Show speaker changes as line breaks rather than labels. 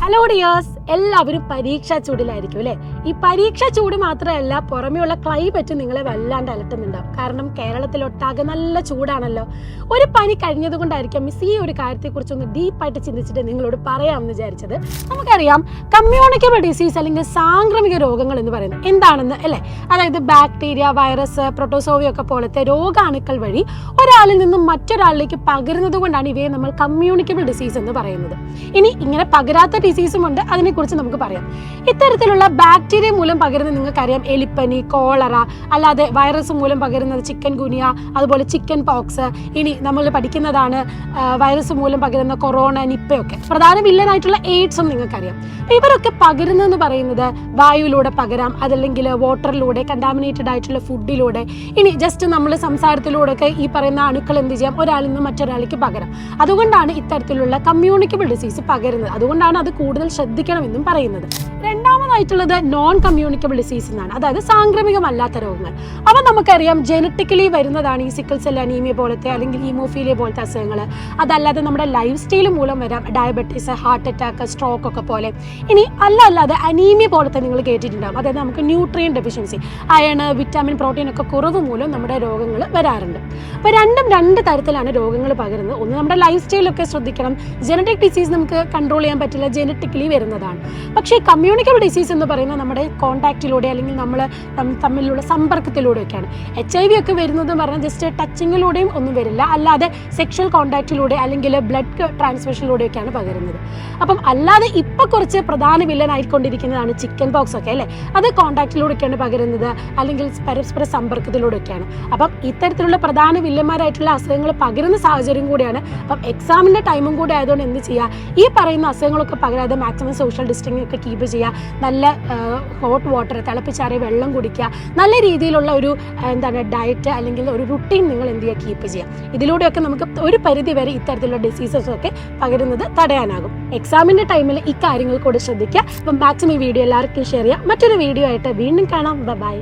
Hello dears, എല്ലാവരും പരീക്ഷാ ചൂടിലായിരിക്കും അല്ലേ? ഈ പരീക്ഷാ ചൂട് മാത്രമല്ല, പുറമെയുള്ള ക്ലൈമറ്റ് നിങ്ങളെ വല്ലാണ്ട് അലട്ടുന്നുണ്ടാവും. കാരണം കേരളത്തിലൊട്ടാകെ നല്ല ചൂടാണല്ലോ. ഒരു പനി കഴിഞ്ഞതുകൊണ്ടായിരിക്കാം മിസ് ഈ ഒരു കാര്യത്തെക്കുറിച്ചൊന്ന് ഡീപ്പായിട്ട് ചിന്തിച്ചിട്ട് നിങ്ങളോട് പറയാമെന്ന് വിചാരിച്ചത്. നമുക്കറിയാം, കമ്മ്യൂണിക്കബിൾ ഡിസീസ് അല്ലെങ്കിൽ സാംക്രമിക രോഗങ്ങൾ എന്ന് പറയുന്നത് എന്താണെന്ന് അല്ലേ? അതായത് ബാക്ടീരിയ, വൈറസ്, പ്രോട്ടോസോവിയ ഒക്കെ പോലത്തെ രോഗാണുക്കൾ വഴി ഒരാളിൽ നിന്നും മറ്റൊരാളിലേക്ക് പകരുന്നത് കൊണ്ടാണ് ഇവയെ നമ്മൾ കമ്മ്യൂണിക്കബിൾ ഡിസീസ് എന്ന് പറയുന്നത്. ഇനി ഇങ്ങനെ പകരാത്ത ഡിസീസും ഉണ്ട്, അതിനെക്കുറിച്ച് നമുക്ക് പറയാം. ഇത്തരത്തിലുള്ള ബാക്ടീരിയ മൂലം പകരുന്നത് നിങ്ങൾക്കറിയാം, എലിപ്പനി, കോളറ, അല്ലാതെ വൈറസ് മൂലം പകരുന്നത് ചിക്കൻ ഗുനിയ, അതുപോലെ ചിക്കൻ പോക്സ്. ഇനി നമ്മൾ പഠിക്കുന്നതാണ് വൈറസ് മൂലം പകരുന്ന കൊറോണ, നിപ്പയൊക്കെ. പ്രധാന വില്ലനായിട്ടുള്ള എയ്ഡ്സും നിങ്ങൾക്കറിയാം. ഇവരൊക്കെ പകരുന്നതെന്ന് പറയുന്നത് വായുവിലൂടെ പകരാം, അതല്ലെങ്കിൽ വാട്ടറിലൂടെ, കണ്ടാമിനേറ്റഡ് ആയിട്ടുള്ള ഫുഡിലൂടെ. ഇനി ജസ്റ്റ് നമ്മൾ സംസാരത്തിലൂടെ ഒക്കെ ഈ പറയുന്ന അണുക്കൾ എന്ത് ചെയ്യാം, ഒരാളിൽ നിന്ന് മറ്റൊരാളിലേക്ക് പകരാം. അതുകൊണ്ടാണ് ഇത്തരത്തിലുള്ള കമ്മ്യൂണിക്കബിൾ ഡിസീസ് പകരുന്നത്. അതുകൊണ്ടാണ് അത് കൂടുതൽ ശ്രദ്ധിക്കണമെന്നും പറയുന്നത്. രണ്ടാമതായിട്ടുള്ളത് നോൺ കമ്മ്യൂണിക്കബിൾ ഡിസീസ് എന്നാണ്, അതായത് സാംക്രമികമല്ലാത്ത രോഗങ്ങൾ. അവ നമുക്കറിയാം ജനറ്റിക്കലി വരുന്നതാണ്. ഈ സിക്കിൾ സെൽ അനീമിയ പോലത്തെ അല്ലെങ്കിൽ ഹീമോഫീലിയ പോലത്തെ അസുഖങ്ങൾ. അതല്ലാതെ നമ്മുടെ ലൈഫ് സ്റ്റൈൽ മൂലം വരാം, ഡയബറ്റീസ്, ഹാർട്ട് അറ്റാക്ക്, സ്ട്രോക്ക് ഒക്കെ പോലെ. ഇനി അല്ലാതെ അനീമിയ പോലത്തെ നിങ്ങൾ കേട്ടിട്ടുണ്ടാകും, അതായത് നമുക്ക് nutrient deficiency, iron, vitamin, protein ഒക്കെ കുറവ് മൂലം നമ്മുടെ രോഗങ്ങൾ വരാറുണ്ട്. അപ്പോൾ രണ്ട് തരത്തിലാണ് രോഗങ്ങൾ പകരുന്നത്. ഒന്ന്, നമ്മുടെ ലൈഫ് സ്റ്റൈലൊക്കെ ശ്രദ്ധിക്കണം. ജനറ്റിക് ഡിസീസ് നമുക്ക് കൺട്രോൾ ചെയ്യാൻ പറ്റില്ല, ജനറ്റിക്കലി വരുന്നതാണ്. പക്ഷേ കമ്മ്യൂണിക്കബിൾ ഡിസീസ് എന്ന് പറയുന്നത് നമ്മുടെ കോൺടാക്റ്റിലൂടെ അല്ലെങ്കിൽ നമ്മൾ തമ്മിലുള്ള സമ്പർക്കത്തിലൂടെയൊക്കെയാണ്. HIV ഒക്കെ വരുന്നത് പറഞ്ഞാൽ ജസ്റ്റ് ടച്ചിങ്ങിലൂടെയും ഒന്നും വരില്ല, അല്ലാതെ സെക്ഷൽ കോൺടാക്റ്റിലൂടെ അല്ലെങ്കിൽ ബ്ലഡ് ട്രാൻസ്മിഷനിലൂടെയൊക്കെയാണ് പകരുന്നത്. അപ്പം അല്ലാതെ ഇപ്പം കുറച്ച് പ്രധാന വില്ലനായിക്കൊണ്ടിരിക്കുന്നതാണ് ചിക്കൻ പോക്സ് ഒക്കെ അല്ലേ? അത് കോൺടാക്റ്റിലൂടെയൊക്കെയാണ് പകരുന്നത്, അല്ലെങ്കിൽ പരസ്പര സമ്പർക്കത്തിലൂടെയൊക്കെയാണ്. അപ്പം ഇത്തരത്തിലുള്ള പ്രധാന വില്ലന്മാരായിട്ടുള്ള അസുഖങ്ങൾ പകരുന്ന സാഹചര്യം കൂടിയാണ്. അപ്പം എക്സാമിൻ്റെ ടൈമും കൂടി ആയതുകൊണ്ട് എന്ത് ചെയ്യുക, ഈ പറയുന്ന അസുഖങ്ങളൊക്കെ പകരാതെ മാക്സിമം സോഷ്യൽ ഡിസ്റ്റൻസിങ് ഒക്കെ കീപ്പ് ചെയ്യുക. നല്ല ഹോട്ട് വാട്ടർ, തിളപ്പിച്ചാറിയ വെള്ളം കുടിക്കുക. നല്ല രീതിയിലുള്ള ഒരു ഡയറ്റ് അല്ലെങ്കിൽ ഒരു റുട്ടീൻ നിങ്ങൾ എന്ത് ചെയ്യുക, കീപ്പ് ചെയ്യുക. ഇതിലൂടെയൊക്കെ നമുക്ക് ഒരു പരിധി വരെ ഇത്തരത്തിലുള്ള ഡിസീസസ് ഒക്കെ പകരുന്നത് തടയാനാകും. എക്സാമിൻ്റെ ടൈമിൽ ഈ കാര്യങ്ങൾ കൂടെ ശ്രദ്ധിക്കുക. അപ്പം മാക്സിമം ഈ വീഡിയോ എല്ലാവർക്കും ഷെയർ ചെയ്യുക. മറ്റൊരു വീഡിയോ ആയിട്ട് വീണ്ടും കാണാം. ബൈ.